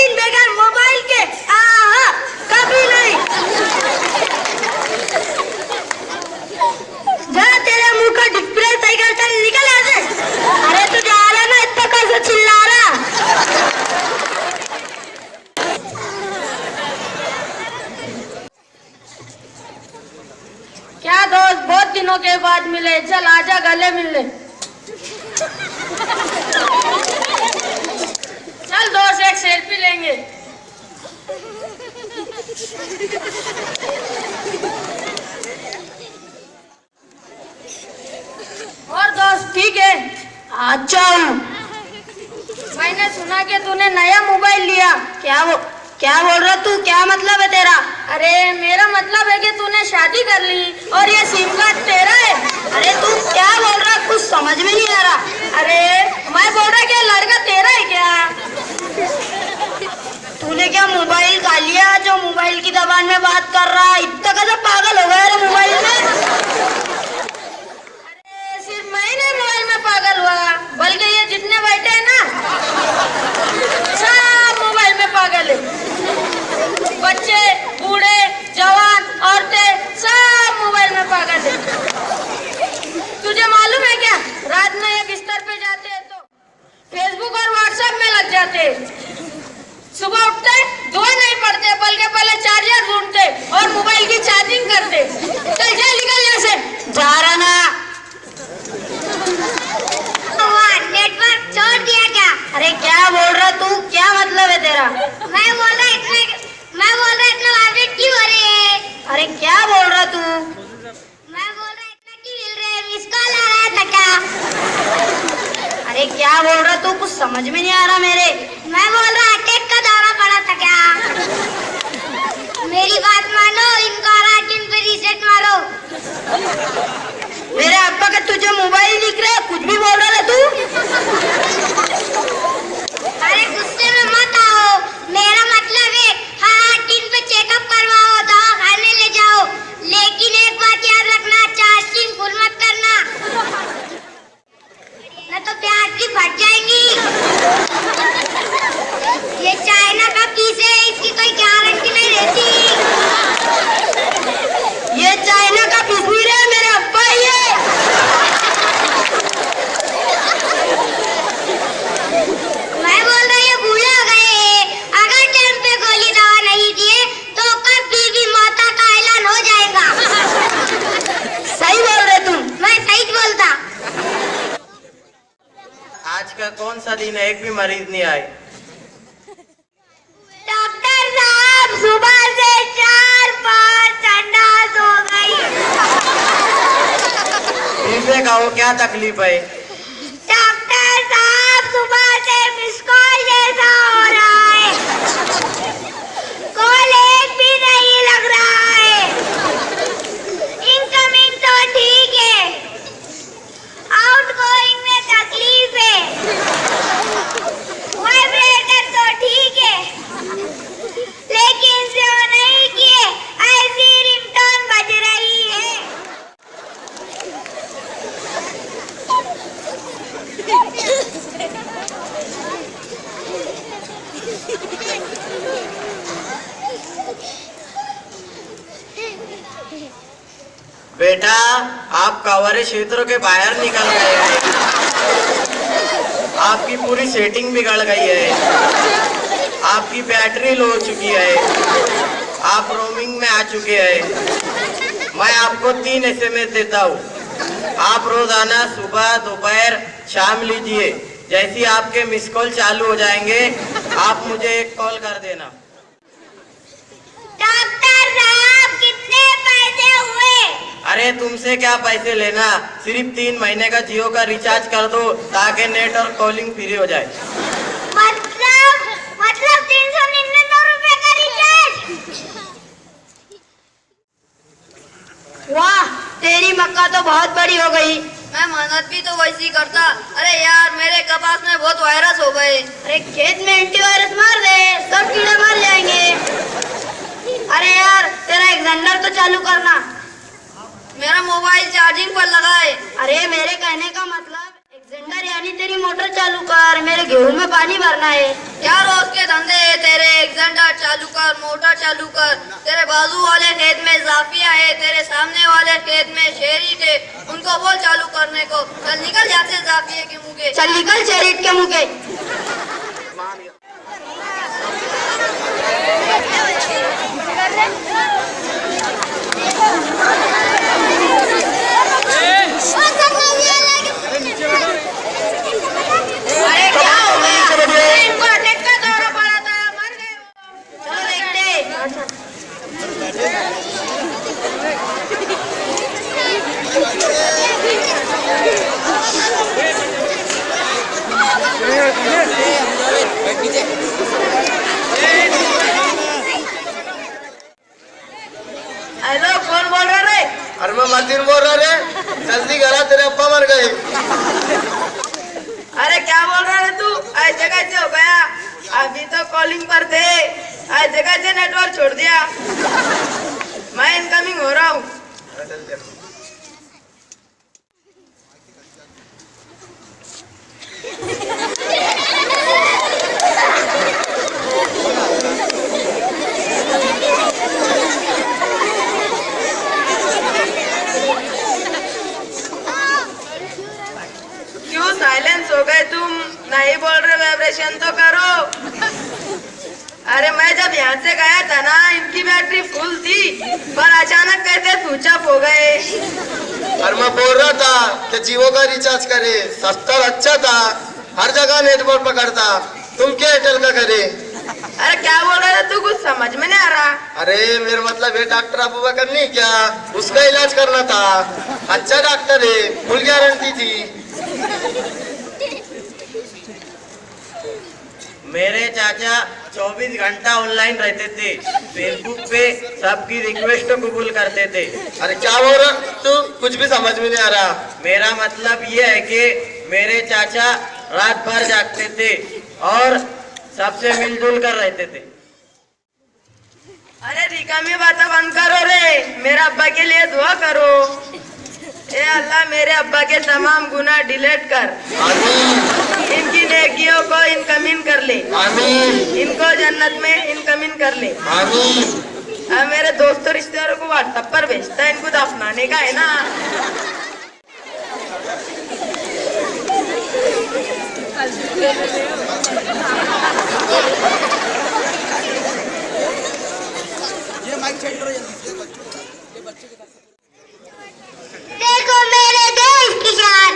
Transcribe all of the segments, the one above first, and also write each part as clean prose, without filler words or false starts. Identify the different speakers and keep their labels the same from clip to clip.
Speaker 1: लेकिन बगैर मोबाइल के कभी नहीं। जरा तेरे मुंह का डिस्प्ले सही करके निकल यहाँ से। अरे तू जा रहा ना, इतना कैसे चिल्ला रहा? क्या दोस्त, बहुत दिनों के बाद मिले, चल आजा गले मिल ले। चल दोस्त, एक सेल्फी लेंगे। और दोस्त ठीक है? अच्छा हूँ। मैंने सुना कि तूने नया मोबाइल लिया। क्या बोल रहा तू? क्या मतलब है तेरा? अरे मेरा मतलब है कि तूने शादी कर ली और ये सिम कार्ड तेरा है। अरे तू क्या बोल रहा? कुछ समझ में नहीं आ रहा। अरे मैं बोल रहा कि लड़का तेरा है क्या? तूने क्या मोबाइल खा लिया जो मोबाइल की जबान में बात कर रहा? इतना कैसे पागल हो गया रे मोबाइल में? अरे सिर्फ मैं नहीं मोबाइल में पागल हुआ, बल्कि ये जितने बैठे हैं ना, सब मोबाइल में पागल है। बच्चे, बूढ़े, जवान, औरतें, सब मोबाइल में पागल है। तुझे मालूम है क्या, रात में ये बिस्तर पे जाते हैं तो फेसबुक और व्हाट्सएप में लग जाते हैं। सुबह उठते दो नहीं पड़ते, बल्कि पहले चार्जर ढूंढते और मोबाइल की चार्जिंग करते। चल जा, निकल यहाँ से। जा रहा ना? नेटवर्क छोड़ दिया क्या? अरे क्या बोल रहा तू? क्या मतलब है तेरा? मैं बोल रहा इतना वाइब्रेट क्यों हो रही है? अरे क्या बोल रहा तू? मैं बोल रहा इतना क्यों हिल रहे है? मिस कॉल आ रहा था क्या? अरे क्या बोल रहा तू? कुछ समझ में नहीं आ रहा मेरे। मैं बोल रहा अटैक का दौरा पड़ा था क्या? मेरी बात मानो, इनको आराटिन पे रीसेट मारो। मेरे अब्बा का तुझे मोबाइल दिख रहा है, कुछ भी बोल रहा है तू? अरे गुस्से में मत आओ, मेरा मतलब है आराटिन पे चेकअप करवाओ, दवा खाने ले जाओ, लेकिन एक बात याद रखना, चार्जिंग फुल मत करना, न तो प्याज भी फट जाएंगी। ये चाइना का पीस है, इसकी कोई गारंटी नहीं रहती। ये चाइना का पीस नहीं रहा, मेरे अब्बा ही है। मैं बोल रहा ये बूढ़े हो गए, अगर टाइम पे गोली दवा नहीं दिए तो कभी भी मौत का ऐलान हो जाएगा। सही बोल रहे तुम। मैं सही बोलता।
Speaker 2: आज का कौन सा दिन है, एक भी मरीज नहीं आए?
Speaker 1: डॉक्टर साहब, सुबह से 4-5 संडास हो गई।
Speaker 2: इनसे कहो क्या तकलीफ है?
Speaker 1: डॉक्टर साहब, सुबह से मिस कॉल जैसा हो रहा है, कॉल एक भी नहीं लग रहा है। इनकमिंग तो ठीक है, आउटगोइंग में तकलीफ है, वाइब्रेटर तो ठीक है, लेकिन जो नहीं किए ऐसी रिंगटोन बज रही है।
Speaker 2: बेटा, आप कवरेज क्षेत्रों के बाहर निकल गए हैं। आपकी पूरी सेटिंग बिगड़ गई है। आपकी बैटरी लो हो चुकी है। आप रोमिंग में आ चुके हैं। मैं आपको 3 SMS देता हूँ। आप रोजाना सुबह, दोपहर, शाम लीजिए। जैसे आपके मिस कॉल चालू हो जाएंगे, आप मुझे एक कॉल कर देना।
Speaker 1: डॉक्टर साहब, कितने पैसे हुए?
Speaker 2: अरे तुमसे क्या पैसे लेना, सिर्फ 3 महीने का जियो का रिचार्ज कर दो ताकि नेट और कॉलिंग फ्री हो जाए।
Speaker 1: मतलब 399 रुपए का रिचार्ज? वाह, तेरी मक्का तो बहुत बड़ी हो गई।
Speaker 3: मैं मेहनत भी तो वैसी करता। अरे यार, मेरे कपास में बहुत वायरस हो गए।
Speaker 1: अरे खेत में एंटीवायरस मार दे, सब कीड़े मर जाएंगे। अरे यार, तेरा एक्सेंडर तो चालू करना।
Speaker 3: मेरा मोबाइल चार्जिंग पर लगा है।
Speaker 1: अरे मेरे कहने का मतलब सिलेंडर यानी तेरी मोटर चालू कर, मेरे गेहूं में पानी भरना है।
Speaker 3: क्या रोज के धंधे है तेरे? एक जनरेटर चालू कर, मोटर चालू कर। तेरे बाजू वाले खेत में जाफिया है, तेरे सामने वाले खेत में शेरी थे, उनको बोल चालू करने को। चल निकल जाते जाफिये के मुँह के।
Speaker 1: चल निकल चेरिट के मुँह के। अरे क्या हो गया? इनको अटैक का दौरा पड़ा था, मर गए वो। चलो देखते। हेलो, कौन बोल रहा रे?
Speaker 2: अरे मैं मतीन बोल रहा रे, जल्दी करा तेरे अब्बा मर गए।
Speaker 1: अरे क्या बोल रहा है तू? ऐसे कैसे हो गया? अभी तो कॉलिंग पर थे, ऐसे कैसे नेटवर्क छोड़ दिया? मैं इनकमिंग हो रहा हूँ। क्यों साइलेंस हो गए तुम? नहीं बोल रहे, वाइब्रेशन तो करो। अरे मैं जब यहाँ से गया था ना, इनकी बैटरी फुल थी, पर अचानक कैसे स्विच ऑफ हो गए।
Speaker 2: और मैं बोल रहा था कि जियो का रिचार्ज करे, सस्ता अच्छा था, हर जगह नेटवर्क पकड़ता, तुम क्या एयरटेल का करे?
Speaker 1: अरे क्या बोल रहा था तू? कुछ समझ में नहीं आ रहा।
Speaker 2: अरे मेरा मतलब ये डॉक्टर अबू बकर नहीं क्या, उसका इलाज करना था। अच्छा डॉक्टर है, फुल गारंटी थी। मेरे चाचा 24 घंटा ऑनलाइन रहते थे, फेसबुक पे सबकी रिक्वेस्ट कबूल करते थे। अरे क्या बोल रहा तू? कुछ भी समझ में नहीं आ रहा। मेरा मतलब ये है कि मेरे चाचा रात भर जागते थे और सबसे मिलजुल कर रहते थे।
Speaker 1: अरे रिकामी बातें बंद करो रे, मेरे अब्बा के लिए दुआ करो। ए अल्लाह, मेरे अब्बा के तमाम गुनाह डिलीट कर,
Speaker 2: आमीन
Speaker 1: इनकी नेकियों को इनकमिंग कर ले,
Speaker 2: आमीन
Speaker 1: इनको जन्नत में इनकमिंग कर ले।
Speaker 2: आमीन।
Speaker 1: अब मेरे दोस्तों रिश्तेदारों को व्हाट्सएप पर भेजता है, इनको दफनाने का है ना।
Speaker 4: देखो मेरे देश की शान,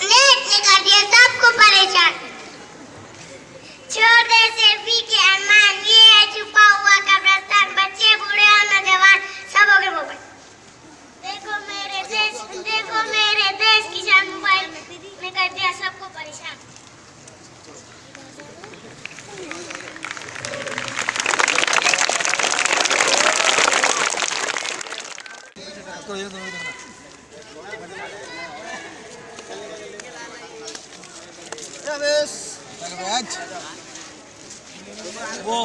Speaker 4: नेट ने कर दिया सबको परेशान। छोड़ दे सेल्फी के अरमान, ये है छुपा हुआ कब्रिस्तान। बच्चे बूढ़े और नौजवान सब हो गए मोबाइल। देखो मेरे देश की शान, मोबाइल ने कर दिया सबको परेशान।
Speaker 5: Ya ves, वो